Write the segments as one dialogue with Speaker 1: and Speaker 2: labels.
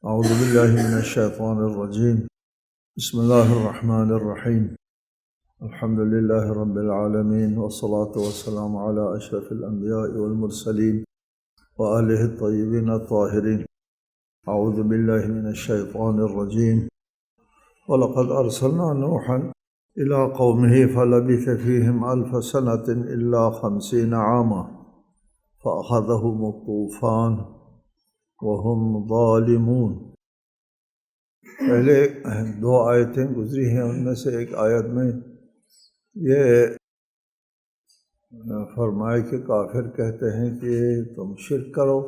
Speaker 1: أعوذ بالله من الشيطان الرجيم. بسم الله الرحمن الرحيم. الحمد لله رب العالمين، والصلاة والسلام على أشرف الأنبياء والمرسلين وآله الطيبين الطاهرين. أعوذ بالله من الشيطان الرجيم. ولقد أرسلنا نوحا إلى قومه فلبث فيهم 1000 سنة إلا 50 عاما فأخذهم الطوفان وهم ظالمون. پہلے دو آیتیں گزری ہیں، ان میں سے ایک آیت میں یہ فرمائے کہ کافر کہتے ہیں کہ تم شرک کرو،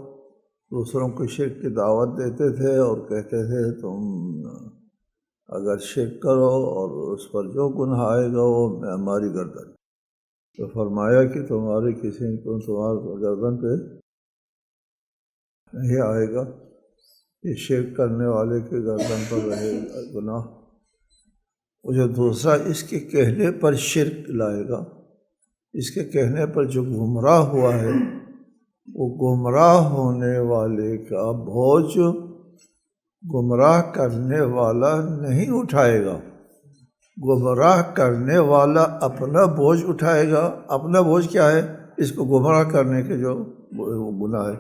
Speaker 1: دوسروں کو شرک کی دعوت دیتے تھے اور کہتے تھے تم اگر شرک کرو اور اس پر جو گناہ آئے گا وہ ہماری گردن. تو فرمایا کہ تمہارے کسی کو تمہارے گردن پہ نہیں آئے گا، یہ شرک کرنے والے کے گردن پر رہے گا گناہ. وہ جو دوسرا اس کے کہنے پر شرک لائے گا، اس کے کہنے پر جو گمراہ ہوا ہے، وہ گمراہ ہونے والے کا بوجھ گمراہ کرنے والا نہیں اٹھائے گا. گمراہ کرنے والا اپنا بوجھ اٹھائے گا. اپنا بوجھ کیا ہے؟ اس کو گمراہ کرنے کے جو گناہ ہے،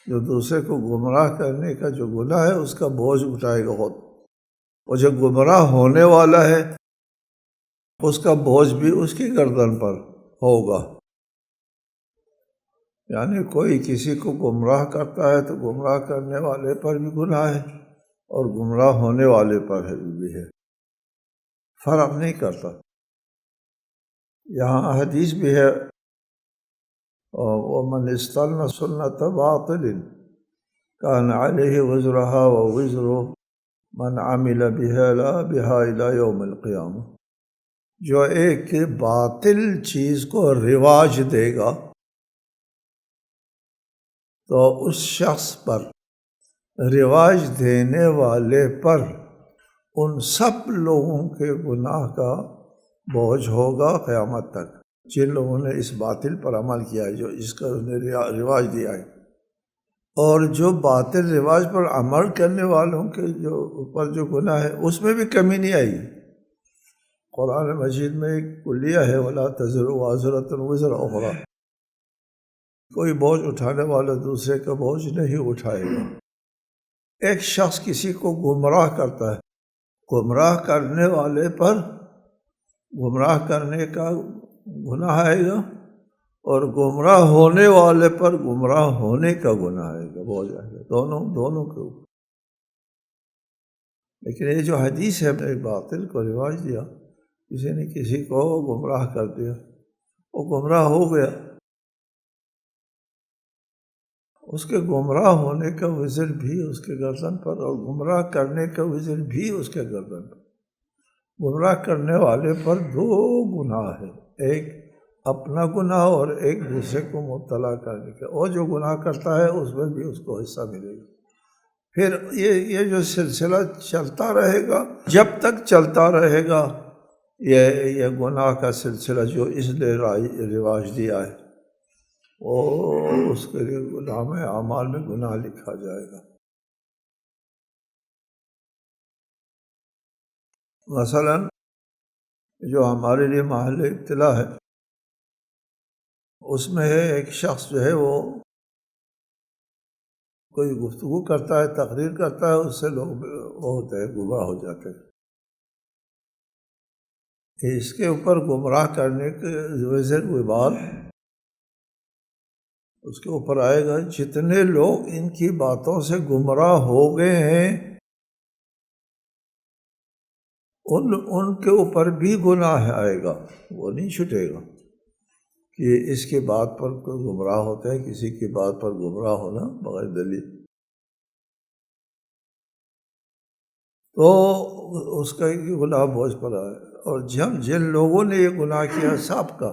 Speaker 1: جو دوسرے کو گمراہ کرنے کا جو گناہ ہے اس کا بوجھ اٹھائے گا خود. اور جو گمراہ ہونے والا ہے اس کا بوجھ بھی اس کی گردن پر ہوگا. یعنی کوئی کسی کو گمراہ کرتا ہے تو گمراہ کرنے والے پر بھی گناہ ہے اور گمراہ ہونے والے پر بھی ہے، فرق نہیں کرتا. یہاں حدیث بھی ہے، وَمَنِ اسْتَنَّ سُنَّةَ بَاطِلٍ كَانَ عَلَيْهِ وِزْرُهَا وَوِزْرُ مَنْ عَمِلَ بِهَا إِلَى يَوْمِ الْقِيَامَةِ. جو ایک باطل چیز کو رواج دے گا تو اس شخص پر، رواج دینے والے پر، ان سب لوگوں کے گناہ کا بوجھ ہوگا قیامت تک، جن لوگوں نے اس باطل پر عمل کیا ہے، جو اس کا انہیں رواج دیا ہے. اور جو باطل رواج پر عمل کرنے والوں کے جو اوپر جو گناہ ہے اس میں بھی کمی نہیں آئی. قرآن مجید میں ایک کلیہ ہے، وَلَا تَزِرُ وَازِرَةٌ وِزْرَ أُخْرَىٰ. کوئی بوجھ اٹھانے والا دوسرے کا بوجھ نہیں اٹھائے گا. ایک شخص کسی کو گمراہ کرتا ہے، گمراہ کرنے والے پر گمراہ کرنے کا گناہ آئے گا اور گمراہ ہونے والے پر گمراہ ہونے کا گناہ آئے گا، بوجھ آئے گا، دونوں کے اوپر. لیکن یہ جو حدیث ہے، ایک باطل کو رواج دیا، کسی نے کسی کو گمراہ کر دیا، وہ گمراہ ہو گیا، اس کے گمراہ ہونے کا وزر بھی اس کے گردن پر اور گمراہ کرنے کا وزر بھی اس کے گردن پر. گمراہ کرنے والے پر دو گناہ ہے، ایک اپنا گناہ اور ایک دوسرے کو مبتلا کرنے کا. اور جو گناہ کرتا ہے اس میں بھی اس کو حصہ ملے گا. پھر یہ جو سلسلہ چلتا رہے گا، جب تک چلتا رہے گا یہ گناہ کا سلسلہ جو اس نے رواج دیا ہے، وہ اس کے لیے نام اعمال میں گناہ لکھا جائے گا. مثلا جو ہمارے لیے محل ابتلا ہے، اس میں ہے ایک شخص جو ہے وہ کوئی گفتگو کرتا ہے، تقریر کرتا ہے، اس سے لوگ وہ ہوتے ہیں گمراہ ہو جاتے ہیں. اس کے اوپر گمراہ کرنے کے وزر وبال اس کے اوپر آئے گا. جتنے لوگ ان کی باتوں سے گمراہ ہو گئے ہیں ان کے اوپر بھی گناہ آئے گا، وہ نہیں چھٹے گا. کہ اس کی بات پر کوئی گمراہ ہوتا ہے، کسی کی بات پر گمراہ ہونا بغیر دلیل، تو اس کا گناہ بوجھ پڑا ہے. اور جن لوگوں نے یہ گناہ کیا سب کا،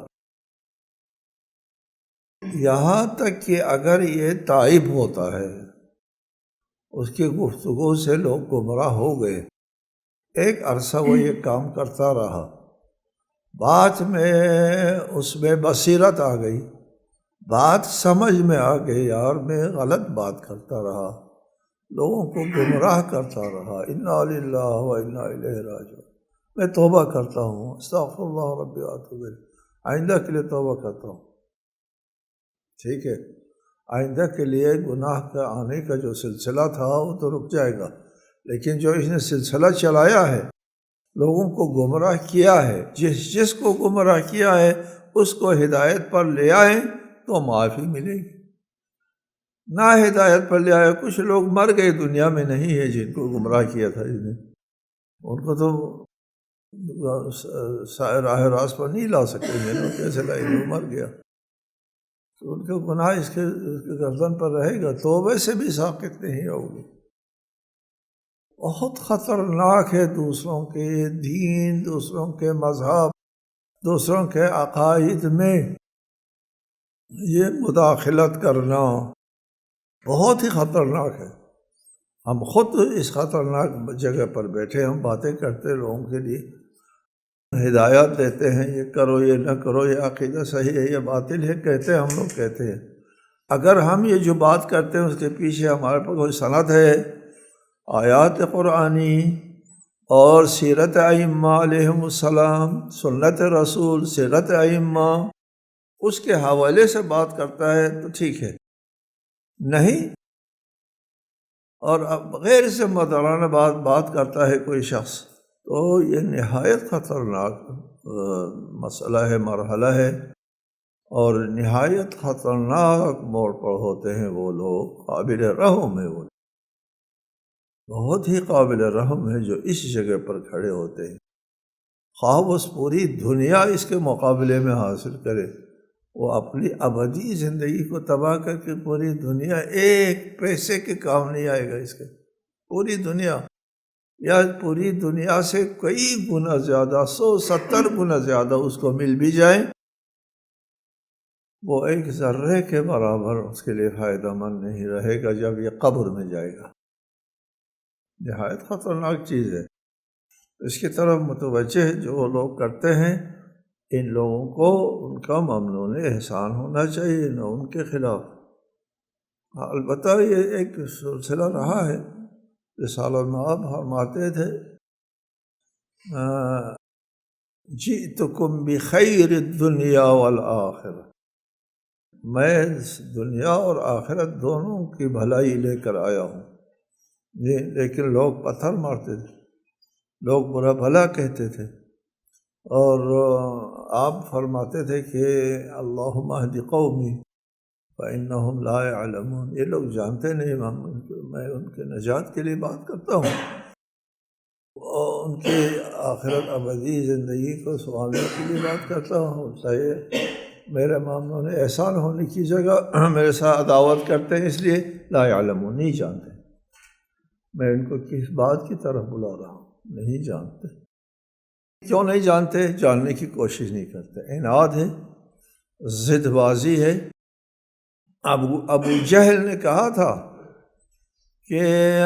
Speaker 1: یہاں تک کہ اگر یہ تائب ہوتا ہے، اس کی گفتگو سے لوگ گمراہ ہو گئے، ایک عرصہ وہ یہ کام کرتا رہا، بعد میں اس میں بصیرت آ گئی، بات سمجھ میں آ گئی، یار میں غلط بات کرتا رہا، لوگوں کو گمراہ کرتا رہا، انا للہ و انا الیہ راجعون، میں توبہ کرتا ہوں، استغفر اللہ ربی واتوب الیہ، آئندہ کے لیے توبہ کرتا ہوں، ٹھیک ہے، آئندہ کے لیے گناہ کا آنے کا جو سلسلہ تھا وہ تو رک جائے گا، لیکن جو اس نے سلسلہ چلایا ہے، لوگوں کو گمراہ کیا ہے، جس کو گمراہ کیا ہے اس کو ہدایت پر لے آئیں تو معافی ملے گی، نہ ہدایت پر لے آئے، کچھ لوگ مر گئے دنیا میں نہیں ہے جن کو گمراہ کیا تھا اس نے، ان کو تو راہ راست پر نہیں لا سکتے، میرے کیسے لائے، وہ مر گیا تو ان کے گناہ اس کے گردن پر رہے گا، توبہ سے بھی ساقط نہیں ہوگی۔ بہت خطرناک ہے دوسروں کے دین، دوسروں کے مذہب، دوسروں کے عقائد میں یہ مداخلت کرنا بہت ہی خطرناک ہے۔ ہم خود اس خطرناک جگہ پر بیٹھے، ہم باتیں کرتے لوگوں کے لیے، ہدایات دیتے ہیں، یہ کرو یہ نہ کرو، یہ عقیدہ صحیح ہے یہ باطل ہے، کہتے ہیں، ہم لوگ کہتے ہیں، اگر ہم یہ جو بات کرتے ہیں اس کے پیچھے ہمارے پاس کوئی سند ہے، آیات قرآنی اور سیرت ائمہ علیہم السلام، سنت رسول، سیرت ائمہ، اس کے حوالے سے بات کرتا ہے تو ٹھیک ہے، نہیں اور غیر سے مدرانہ بات کرتا ہے کوئی شخص، تو یہ نہایت خطرناک مسئلہ ہے، مرحلہ ہے، اور نہایت خطرناک موڑ پر ہوتے ہیں وہ لوگ، قابل رحم ہے، وہ بہت ہی قابل رحم ہے جو اس جگہ پر کھڑے ہوتے ہیں، خواہ اس پوری دنیا اس کے مقابلے میں حاصل کرے، وہ اپنی ابدی زندگی کو تباہ کر کے پوری دنیا ایک پیسے کے کام نہیں آئے گا اس کے، پوری دنیا یا پوری دنیا سے کئی گنا زیادہ، 170 گنا زیادہ اس کو مل بھی جائے، وہ ایک ذرے کے برابر اس کے لیے فائدہ مند نہیں رہے گا جب یہ قبر میں جائے گا۔ نہایت خطرناک چیز ہے، اس کی طرف متوجہ جو لوگ کرتے ہیں، ان لوگوں کو ان کا ممنون احسان ہونا چاہیے، نہ ان کے خلاف۔ البتہ یہ ایک سلسلہ رہا ہے، رسالہ نواب فرماتے تھے جئتکم بخیر الدنیا والآخرہ، میں دنیا اور آخرت دونوں کی بھلائی لے کر آیا ہوں، جی، لیکن لوگ پتھر مارتے تھے، لوگ برا بھلا کہتے تھے، اور آپ فرماتے تھے کہ اللہم اہد قومی فإنہم لا يعلمون، یہ لوگ جانتے نہیں، میں ان کے نجات کے لیے بات کرتا ہوں، اور ان کی آخرت ابدی زندگی کو سنبھالنے کے لیے بات کرتا ہوں، صحیح، میرے مامنوں نے احسان ہونے کی جگہ میرے ساتھ عداوت کرتے ہیں، اس لیے لا يعلمون، نہیں جانتے، میں ان کو کس بات کی طرف بلا رہا ہوں، نہیں جانتے۔ کیوں نہیں جانتے؟ جاننے کی کوشش نہیں کرتے، عناد ہے، ضد بازی ہے۔ ابو جہل نے کہا تھا کہ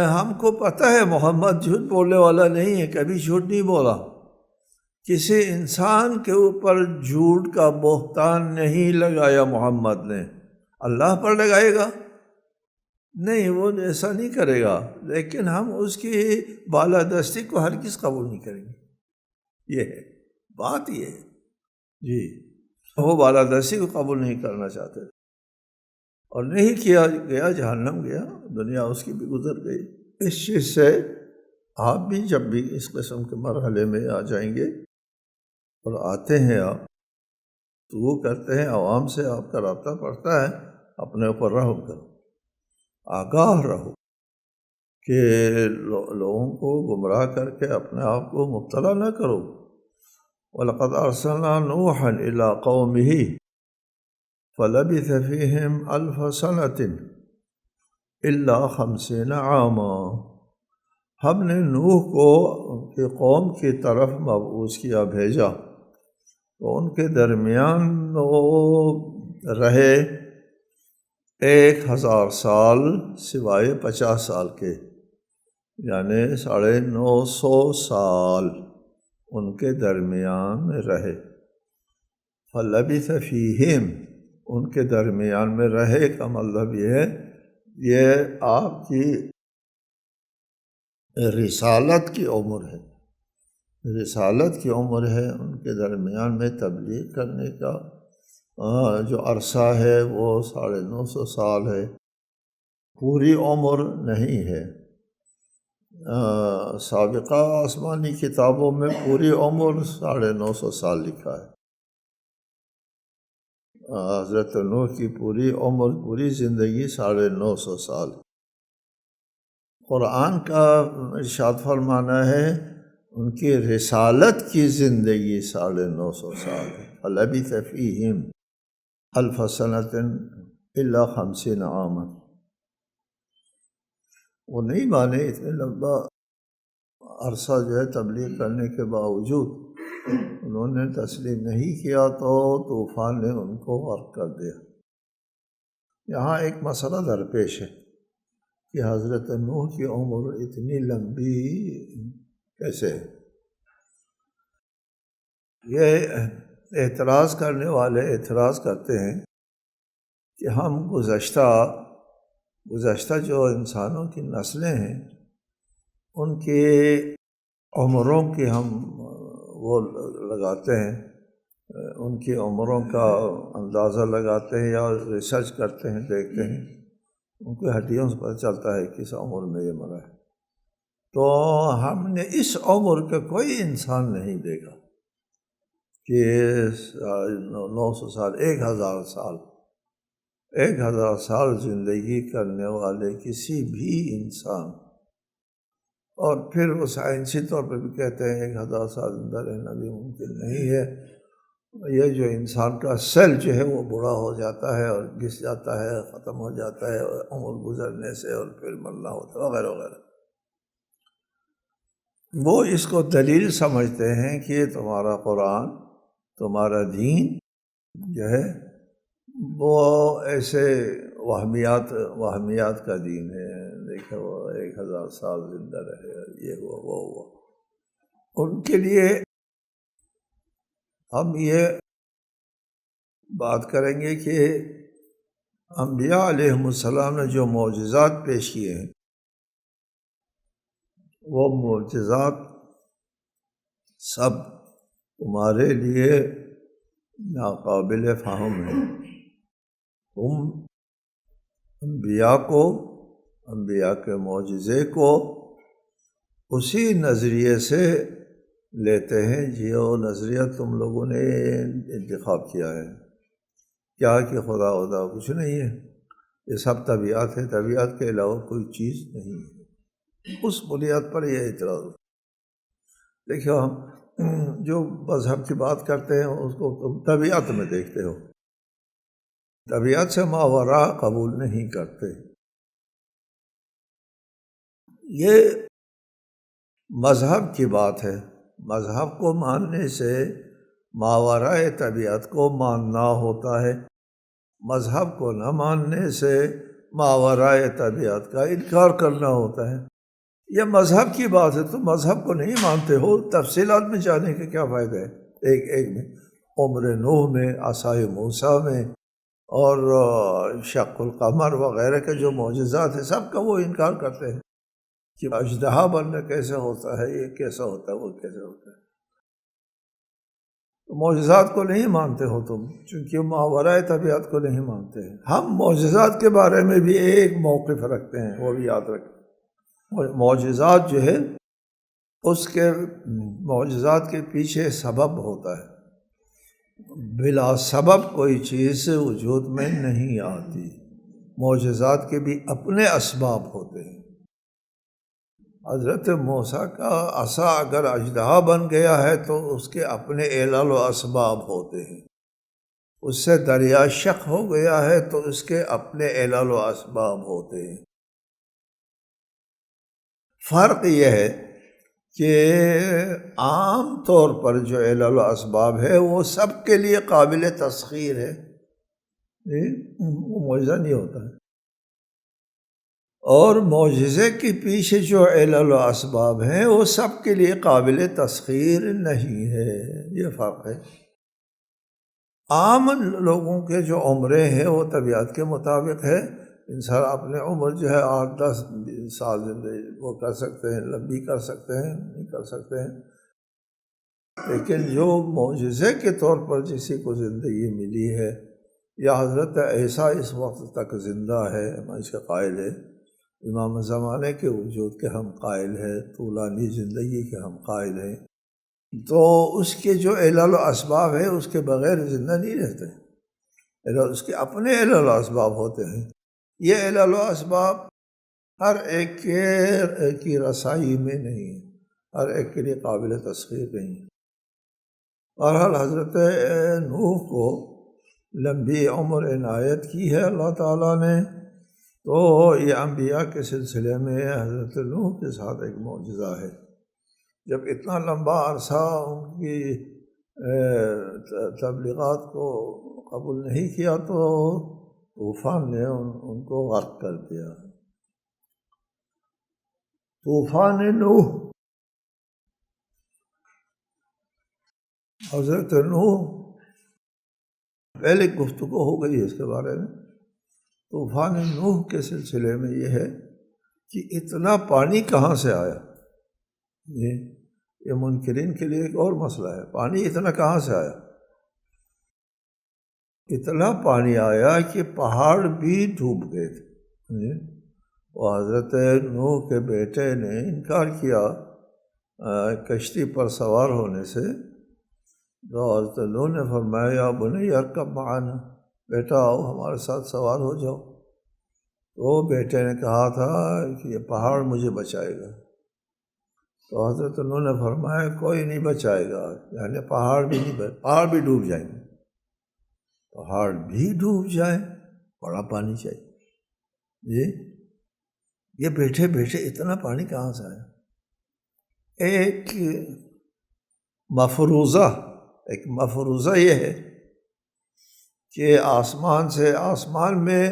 Speaker 1: ہم کو پتہ ہے محمد جھوٹ بولنے والا نہیں ہے، کبھی جھوٹ نہیں بولا، کسی انسان کے اوپر جھوٹ کا بہتان نہیں لگایا محمد نے، اللہ پر لگائے گا؟ نہیں، وہ ایسا نہیں کرے گا، لیکن ہم اس کی بالادستی کو ہرگز قبول نہیں کریں گے، یہ ہے بات، یہ ہے جی، وہ بالادستی کو قبول نہیں کرنا چاہتے اور نہیں کیا گیا، جہنم گیا، دنیا اس کی بھی گزر گئی۔ اس چیز سے آپ بھی جب بھی اس قسم کے مرحلے میں آ جائیں گے اور آتے ہیں، آپ تو وہ کرتے ہیں، عوام سے آپ کا رابطہ پڑتا ہے، اپنے اوپر رحم کرو، آگاہ رہو کہ لوگوں کو گمراہ کر کے اپنے آپ کو مبتلا نہ کرو۔ وَلَقَدْ أَرْسَلْنَا نُوحًا إِلَىٰ قَوْمِهِ فَلَبِثَ فِيهِمْ أَلْفَ سَنَةٍ إِلَّا 50 عَامًا، ہم نے نوح کو ان کی قوم کی طرف مبعوث کیا، بھیجا، تو ان کے درمیان وہ رہے 1000 سال سوائے 50 سال کے، یعنی 950 سال ان کے درمیان رہے۔ فَلَبِثَ فِيهِمْ، ان کے درمیان میں رہے کا مطلب یہ ہے، یہ آپ کی رسالت کی عمر ہے، رسالت کی عمر ہے، ان کے درمیان میں تبلیغ کرنے کا جو عرصہ ہے وہ 950 سال ہے، پوری عمر نہیں ہے۔ سابقہ آسمانی کتابوں میں پوری عمر 950 سال لکھا ہے۔ حضرت نوح کی پوری عمر، پوری زندگی 950 سال۔ قرآن کا ارشاد فرمانا ہے ان کی رسالت کی زندگی 950 سال ہے۔ فَلَبِثَ فِيهِمْ أَلْفَ سَنَةٍ إِلَّا 50 عاما۔ وہ نہیں مانے، اتنے لمبا عرصہ جو ہے تبلیغ کرنے کے باوجود انہوں نے تسلیم نہیں کیا تو طوفان نے ان کو غرق کر دیا۔ یہاں ایک مسئلہ درپیش ہے کہ حضرت نوح کی عمر اتنی لمبی کیسے ہے؟ یہ اعتراض کرنے والے اعتراض کرتے ہیں کہ ہم گزشتہ جو انسانوں کی نسلیں ہیں ان کے عمروں کی ہم وہ لگاتے ہیں، ان کی عمروں کا اندازہ لگاتے ہیں یا ریسرچ کرتے ہیں، دیکھتے ہیں، ان کی ہڈیوں سے پتہ چلتا ہے کس عمر میں یہ مرا ہے۔ تو ہم نے اس عمر کا کوئی انسان نہیں دیکھا کہ 900 سال، 1000 سال زندگی کرنے والے کسی بھی انسان، اور پھر وہ سائنسی طور پہ بھی کہتے ہیں 1000 سال زندہ رہنا بھی ممکن نہیں ہے۔ یہ جو انسان کا سیل جو ہے وہ بوڑھا ہو جاتا ہے اور گھس جاتا ہے، ختم ہو جاتا ہے عمر گزرنے سے، اور پھر مرنا ہوتا ہے وغیرہ وغیرہ۔ وہ اس کو دلیل سمجھتے ہیں کہ تمہارا قرآن، تمہارا دین جو ہے وہ ایسے وہمیات کا دین ہے، دیکھو وہ 1000 سال زندہ رہے، یہ وہ ان کے لیے ہم یہ بات کریں گے کہ انبیاء علیہم السلام نے جو معجزات پیش کیے ہیں وہ معجزات سب تمہارے لیے ناقابل فہم ہیں۔ تم انبیاء کے معجزے کو اسی نظریے سے لیتے ہیں جو نظریہ تم لوگوں نے انتخاب کیا ہے، کیا کہ خدا کچھ نہیں ہے، یہ سب طبیعت ہے، طبیعت کے علاوہ کوئی چیز نہیں ہے۔ اس بنیاد پر یہ اعتراض۔ دیکھو ہم جو مذہب کی بات کرتے ہیں اس کو تم طبیعت میں دیکھتے ہو، طبیعت سے ماوراء قبول نہیں کرتے۔ یہ مذہب کی بات ہے، مذہب کو ماننے سے ماوراء طبیعت کو ماننا ہوتا ہے، مذہب کو نہ ماننے سے ماوراء طبیعت کا انکار کرنا ہوتا ہے۔ یہ مذہب کی بات ہے، تم مذہب کو نہیں مانتے ہو، تفصیلات میں جانے کا کیا فائدہ ہے؟ ایک میں عمر نوح میں، عصائے موسیٰ میں، اور شق القمر وغیرہ کے جو معجزات ہیں سب کا وہ انکار کرتے ہیں کہ اژدہا بننا کیسے ہوتا ہے، یہ کیسا ہوتا ہے، وہ کیسے ہوتا ہے۔ تو معجزات کو نہیں مانتے ہو تم، چونکہ ماوراء طبیعت کو نہیں مانتے ہیں۔ ہم معجزات کے بارے میں بھی ایک موقف رکھتے ہیں، وہ بھی یاد رکھیں۔ معجزات جو ہے اس کے معجزات کے پیچھے سبب ہوتا ہے، بلا سبب کوئی چیز وجود میں نہیں آتی۔ معجزات کے بھی اپنے اسباب ہوتے ہیں۔ حضرت موسیٰ کا عصا اگر اژدہا بن گیا ہے تو اس کے اپنے علل و اسباب ہوتے ہیں، اس سے دریا شق ہو گیا ہے تو اس کے اپنے علل و اسباب ہوتے ہیں۔ فرق یہ ہے کہ عام طور پر جو علل و اسباب ہے وہ سب کے لیے قابل تسخیر ہے، وہ معجزہ نہیں ہوتا ہے، اور معجزے کے پیچھے جو علل و اسباب ہیں وہ سب کے لیے قابل تسخیر نہیں ہے، یہ فرق ہے۔ عام لوگوں کے جو عمریں ہیں وہ طبیعت کے مطابق ہے، انسان اپنے عمر جو ہے 8-10 سال زندگی وہ کر سکتے ہیں، لمبی کر سکتے ہیں، نہیں کر سکتے ہیں، لیکن جو معجزے کے طور پر کسی کو زندگی ملی ہے، یا حضرت عیسیٰ اس وقت تک زندہ ہے، ہم اس کے قائل ہے، امام زمانے کے وجود کے ہم قائل ہیں، طولانی زندگی کے ہم قائل ہیں، تو اس کے جو علل و اسباب ہے اس کے بغیر زندہ نہیں رہتے، اس کے اپنے علل و اسباب ہوتے ہیں۔ یہ علل و اسباب ہر ایک کی رسائی میں نہیں ہے، ہر ایک کے لیے قابل تسخیر نہیں ہے۔ بہرحال حضرت نوح کو لمبی عمر عنایت کی ہے اللہ تعالیٰ نے، تو یہ انبیاء کے سلسلے میں حضرت نوح کے ساتھ ایک معجزہ ہے۔ جب اتنا لمبا عرصہ ان کی تبلیغات کو قبول نہیں کیا تو طوفان نے ان کو غرق کر دیا۔ طوفان نوح، حضرت نوح پہلے گفتگو ہو گئی ہے اس کے بارے میں۔ طوفان نوح کے سلسلے میں یہ ہے کہ اتنا پانی کہاں سے آیا، یہ منکرین کے لیے ایک اور مسئلہ ہے، پانی اتنا کہاں سے آیا؟ اتنا پانی آیا کہ پہاڑ بھی ڈوب گئے تھے۔ وہ حضرت نوح کے بیٹے نے انکار کیا کشتی پر سوار ہونے سے، تو حضرت نوح نے فرمایا یا بنی ارکب معنا، بیٹا آؤ ہمارے ساتھ سوار ہو جاؤ۔ تو بیٹے نے کہا تھا کہ یہ پہاڑ مجھے بچائے گا، تو حضرت نوح نے فرمایا کوئی نہیں بچائے گا، یعنی پہاڑ بھی ڈوب جائیں گے۔ پہاڑ بھی ڈوب جائیں، بڑا پانی چاہیے، یہ بیٹھے بیٹھے اتنا پانی کہاں سے آیا؟ ایک مفروضہ یہ ہے کہ آسمان میں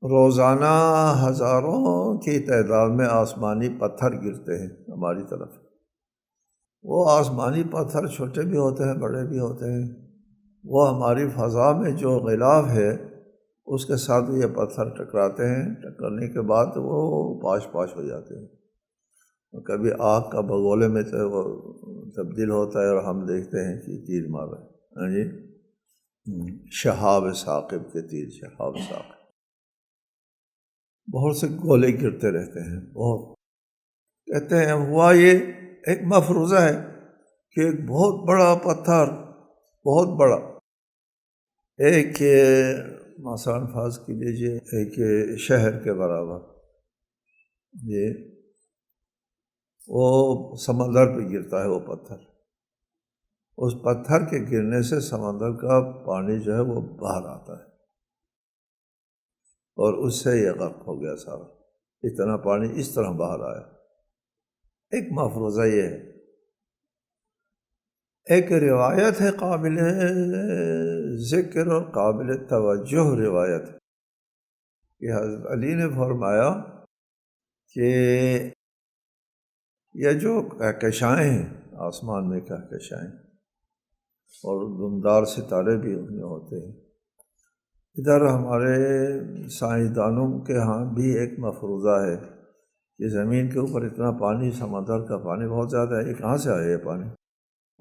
Speaker 1: روزانہ ہزاروں کی تعداد میں آسمانی پتھر گرتے ہیں ہماری طرف۔ وہ آسمانی پتھر چھوٹے بھی ہوتے ہیں، بڑے بھی ہوتے ہیں، وہ ہماری فضا میں جو غلاف ہے اس کے ساتھ یہ پتھر ٹکراتے ہیں، ٹکرنے کے بعد وہ پاش پاش ہو جاتے ہیں، کبھی آگ کا بگولے میں تو وہ تبدیل ہوتا ہے اور ہم دیکھتے ہیں کہ تیر مار رہے ہیں، جی شہاب ثاقب کے تیر، شہاب ثاقب، بہت سے گولے گرتے رہتے ہیں، بہت کہتے ہیں ہوا یہ ایک مفروضہ ہے کہ ایک بہت بڑا پتھر، بہت بڑا، ایک مثلاً فرض کی لیجیے ایک شہر کے برابر، یہ وہ سمندر پہ گرتا ہے وہ پتھر، اس پتھر کے گرنے سے سمندر کا پانی جو ہے وہ باہر آتا ہے اور اس سے یہ غرق ہو گیا سارا، اتنا پانی اس طرح باہر آیا۔ ایک مفروضہ یہ ہے۔ ایک روایت ہے قابل ذکر اور قابل توجہ روایت کہ حضرت علی نے فرمایا کہ یہ جو کہکشائیں ہیں آسمان میں، کہکشائیں اور دمدار ستارے بھی ان میں ہوتے ہیں، ادھر ہمارے سائنسدانوں کے ہاں بھی ایک مفروضہ ہے کہ زمین کے اوپر اتنا پانی، سمندر کا پانی بہت زیادہ ہے، یہ کہاں سے آیا یہ پانی؟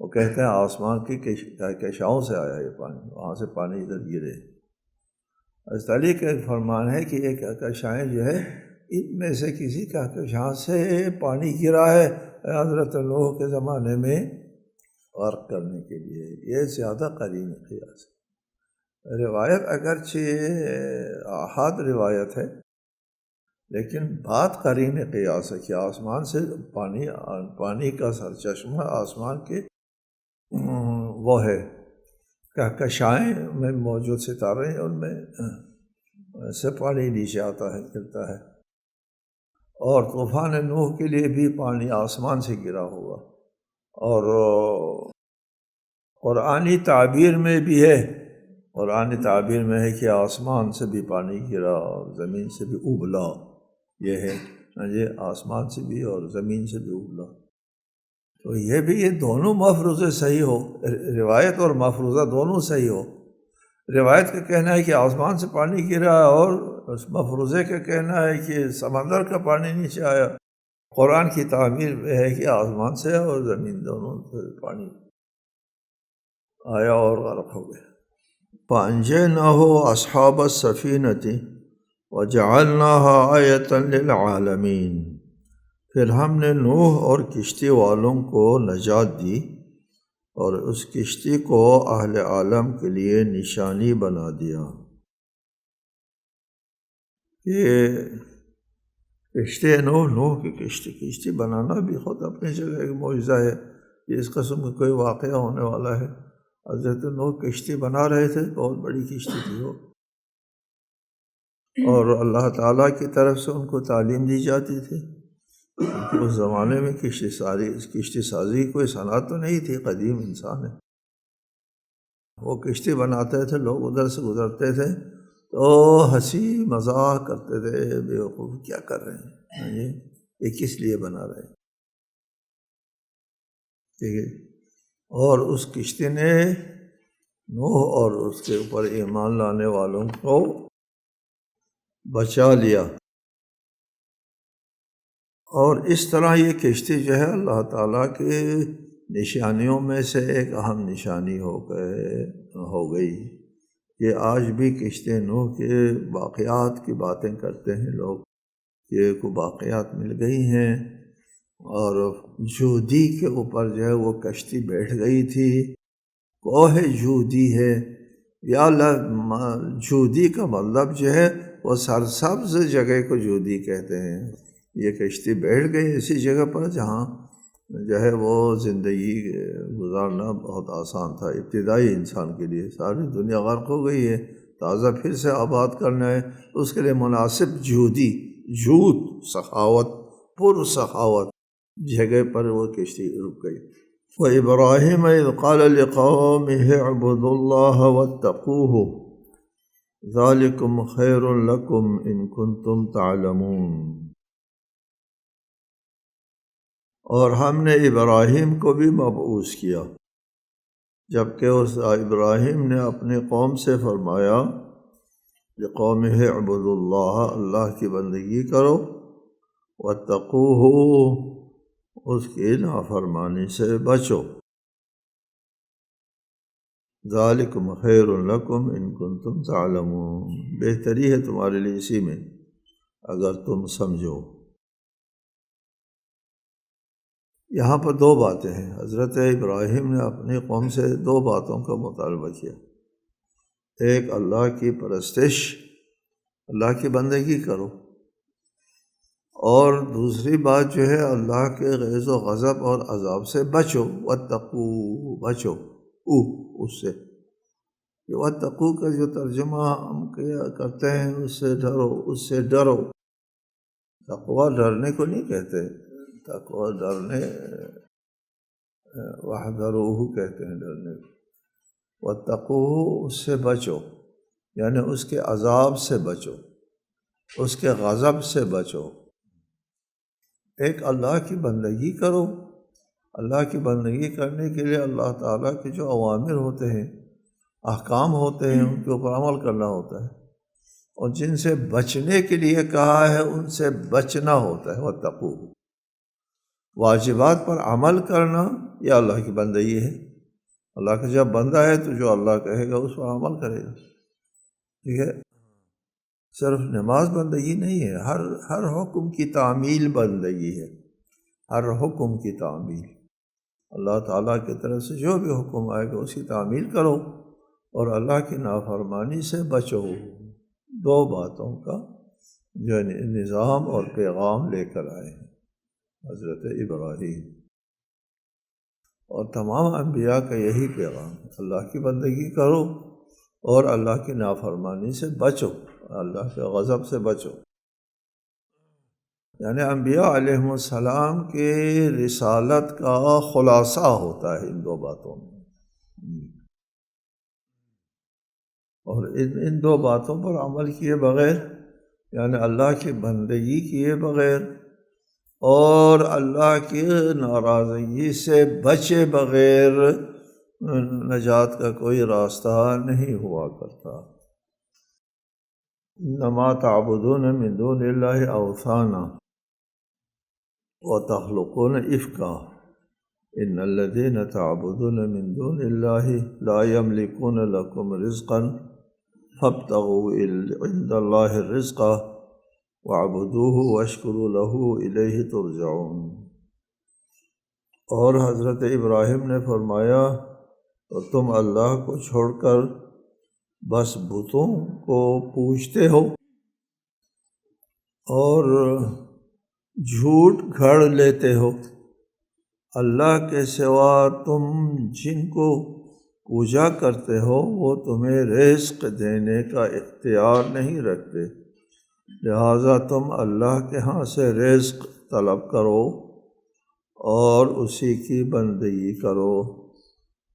Speaker 1: وہ کہتے ہیں آسمان کی کہکشاؤں سے آیا یہ پانی، وہاں سے پانی ادھر گرے۔ حضرت علی کا ایک فرمان ہے کہ یہ کہکشائیں جو ہے ان میں سے کسی کہکشاں سے پانی گرا ہے حضرت نوح کے زمانے میں غرق کرنے کے لیے، یہ زیادہ قرین قیاس ہے۔ روایت اگرچہ احاد روایت ہے لیکن بات قرین قیاس ہے کہ آسمان سے پانی کا سرچشمہ آسمان کے وہ ہے، کہکشائیں میں موجود ستارے ہیں، ان میں سے پانی نیچے آتا ہے، گرتا ہے۔ اور طوفان نوح کے لیے بھی پانی آسمان سے گرا ہوا، اور قرآنی تعبیر میں بھی ہے، قرآنی تعبیر میں ہے کہ آسمان سے بھی پانی گرا اور زمین سے بھی ابلا، یہ ہے یہ آسمان سے بھی اور زمین سے بھی ابلا۔ تو یہ بھی یہ دونوں مفروضے صحیح ہو، روایت اور مفروضہ دونوں صحیح ہو۔ روایت کا کہنا ہے کہ آسمان سے پانی گرا اور اس مفروضے کا کہنا ہے کہ سمندر کا پانی نیچے آیا، قرآن کی تعبیر یہ ہے کہ آسمان سے اور زمین دونوں سے پانی آیا اور غرق ہو گیا۔ فَأَنجَيْنَاهُ أَصْحَابَ السَّفِينَةِ وَجَعَلْنَاهَا آیَةً لِلْعَالَمِينَ، پھر ہم نے نوح اور کشتی والوں کو نجات دی اور اس کشتی کو اہل عالم کے لیے نشانی بنا دیا۔ یہ کشتی نوح کی کشتی بنانا بھی خود اپنی جگہ ایک معجزہ ہے، یہ اس قسم کا کوئی واقعہ ہونے والا ہے۔ حضرت نوح کشتی بنا رہے تھے، بہت بڑی کشتی تھی وہ، اور اللہ تعالیٰ کی طرف سے ان کو تعلیم دی جاتی تھی۔ اس زمانے میں کشتی سازی کوئی صنعت تو نہیں تھی، قدیم انسان ہے، وہ کشتی بناتے تھے، لوگ ادھر سے گزرتے تھے تو ہنسی مذاق کرتے تھے، بیوقوف کیا کر رہے ہیں، یہ کس لیے بنا رہے ہیں، ٹھیک ہے۔ اور اس کشتی نے نوح اور اس کے اوپر ایمان لانے والوں کو بچا لیا، اور اس طرح یہ کشتی جو ہے اللہ تعالیٰ کے نشانیوں میں سے ایک اہم نشانی ہو گئی۔ یہ آج بھی کشتی نوح کے واقعات کی باتیں کرتے ہیں لوگ، کہ کو واقعات مل گئی ہیں، اور جودی کے اوپر جو ہے وہ کشتی بیٹھ گئی تھی، کوہ جودی ہے، یا جودی کا مطلب جو ہے وہ سرسبز جگہ کو جودی کہتے ہیں۔ یہ کشتی بیٹھ گئی ایسی جگہ پر جہاں جو ہے وہ زندگی گزارنا بہت آسان تھا ابتدائی انسان کے لیے۔ ساری دنیا غرق ہو گئی ہے، تازہ پھر سے آباد کرنا ہے، اس کے لیے مناسب جود سخاوت، پر سخاوت جگہ پر وہ کشتی رک گئی۔ وَإِبْرَاهِيمَ إِذْ قَالَ لِقَوْمِهِ اعْبُدُوا اللَّهَ وَاتَّقُوهُ ذَلِكُمْ خَيْرٌ لَكُمْ إِن كُنتُمْ تَعْلَمُونَ۔ اور ہم نے ابراہیم کو بھی مبعوث کیا، جبکہ اس ابراہیم نے اپنی قوم سے فرمایا لِقَوْمِهِ اعْبُدُوا اللَّهَ، اللہ کی بندگی کرو، وَاتَّقُوهُ، اس کی نافرمانی سے بچو، ذالکم خیر لکم ان کنتم تعلمون، بہتری ہے تمہارے لیے اسی میں اگر تم سمجھو۔ یہاں پر دو باتیں ہیں، حضرت ابراہیم نے اپنی قوم سے دو باتوں کا مطالبہ کیا، ایک اللہ کی پرستش، اللہ کی بندگی کرو، اور دوسری بات جو ہے اللہ کے غیظ و غضب اور عذاب سے بچو، واتقو، بچو، اس سے، یہ واتقو کا جو ترجمہ ہم کرتے ہیں اس سے ڈرو، اس سے ڈرو، تقویٰ ڈرنے کو نہیں کہتے، تقویٰ ڈرنے وحذروہ کہتے ہیں ڈرنے کو، واتقو، اس سے بچو، یعنی اس کے عذاب سے بچو، اس کے غضب سے بچو۔ ایک اللہ کی بندگی کرو، اللہ کی بندگی کرنے کے لیے اللہ تعالیٰ کے جو اوامر ہوتے ہیں، احکام ہوتے ہیں، ان کے اوپر عمل کرنا ہوتا ہے، اور جن سے بچنے کے لیے کہا ہے ان سے بچنا ہوتا ہے، واتقو، واجبات پر عمل کرنا یہ اللہ کی بندگی ہے۔ اللہ کا جب بندہ ہے تو جو اللہ کہے گا اس پر عمل کرے گا، ٹھیک ہے۔ صرف نماز بندگی نہیں ہے، ہر حکم کی تعمیل بندگی ہے، ہر حکم کی تعمیل، اللہ تعالیٰ کی طرف سے جو بھی حکم آئے گا اس کی تعمیل کرو، اور اللہ کی نافرمانی سے بچو۔ دو باتوں کا جو نظام اور پیغام لے کر آئے ہیں حضرت ابراہیم، اور تمام انبیاء کا یہی پیغام، اللہ کی بندگی کرو اور اللہ کی نافرمانی سے بچو، اللہ کے غضب سے بچو۔ یعنی انبیاء علیہم السلام کے رسالت کا خلاصہ ہوتا ہے ان دو باتوں میں، اور ان دو باتوں پر عمل کیے بغیر، یعنی اللہ کی بندگی کیے بغیر اور اللہ کی ناراضگی سے بچے بغیر نجات کا کوئی راستہ نہیں ہوا کرتا۔ انما تعبدون من دون اللہ اوثانا وتخلقون افکا ان الذین تعبدون من دون اللہ لا یملکون لکم رزقا فابتغوا عند اللہ الرزق واعبدوہ واشکروا لہ الیہ ترجعون۔ اور حضرت ابراہیم نے فرمایا تو تم اللہ کو چھوڑ کر بس بتوں کو پوجتے ہو اور جھوٹ گھڑ لیتے ہو، اللہ کے سوا تم جن کو پوجا کرتے ہو وہ تمہیں رزق دینے کا اختیار نہیں رکھتے، لہٰذا تم اللہ کے ہاں سے رزق طلب کرو اور اسی کی بندگی کرو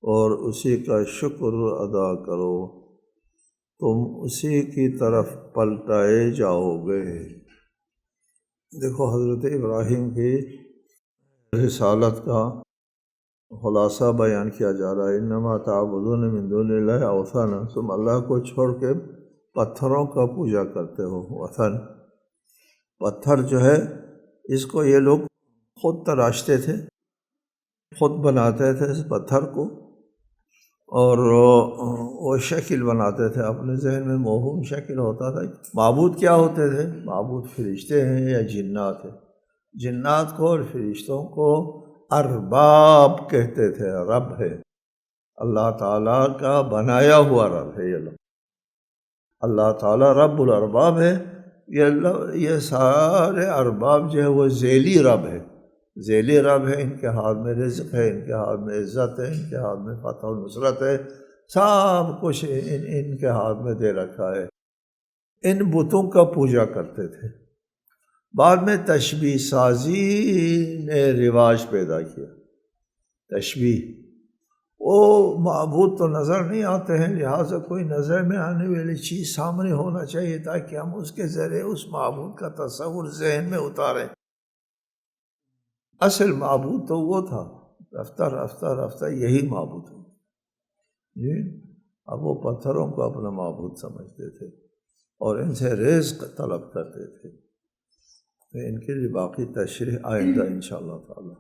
Speaker 1: اور اسی کا شکر ادا کرو، تم اسی کی طرف پلٹائے جاؤ گے۔ دیکھو حضرت ابراہیم کی رسالت کا خلاصہ بیان کیا جا رہا ہے، انما تعبدون من دون اللہ اوثانا، تم اللہ کو چھوڑ کے پتھروں کا پوجا کرتے ہو۔ وثن پتھر جو ہے اس کو یہ لوگ خود تراشتے تھے، خود بناتے تھے اس پتھر کو اور وہ شکل بناتے تھے، اپنے ذہن میں موہوم شکل ہوتا تھا۔ معبود کیا ہوتے تھے؟ معبود فرشتے ہیں یا جنات ہیں؟ جنات کو اور فرشتوں کو ارباب کہتے تھے، رب ہے، اللہ تعالیٰ کا بنایا ہوا رب ہے یہ لوگ، اللہ تعالیٰ رب الارباب ہے۔ یہ سارے ارباب جو ہے وہ ذیلی رب ہے، ذیلی رب ہے، ان کے ہاتھ میں رزق ہے، ان کے ہاتھ میں عزت ہے، ان کے ہاتھ میں فتح و نصرت ہے، سب کچھ ان کے ہاتھ میں دے رکھا ہے۔ ان بتوں کا پوجا کرتے تھے۔ بعد میں تشبیہ سازی نے رواج پیدا کیا، تشبیہ، وہ معبود تو نظر نہیں آتے ہیں، لہٰذا کوئی نظر میں آنے والی چیز سامنے ہونا چاہیے تاکہ ہم اس کے ذریعے اس معبود کا تصور ذہن میں اتاریں۔ اصل معبود تو وہ تھا، رفتہ رفتہ رفتہ یہی معبود ہو جی۔ اب وہ پتھروں کو اپنا معبود سمجھتے تھے اور ان سے رزق طلب کرتے تھے۔ ان کے لیے باقی تشریح آئندہ انشاءاللہ تعالی۔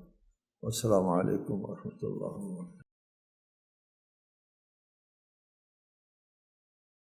Speaker 1: السلام علیکم ورحمۃ اللہ وبرکاتہ۔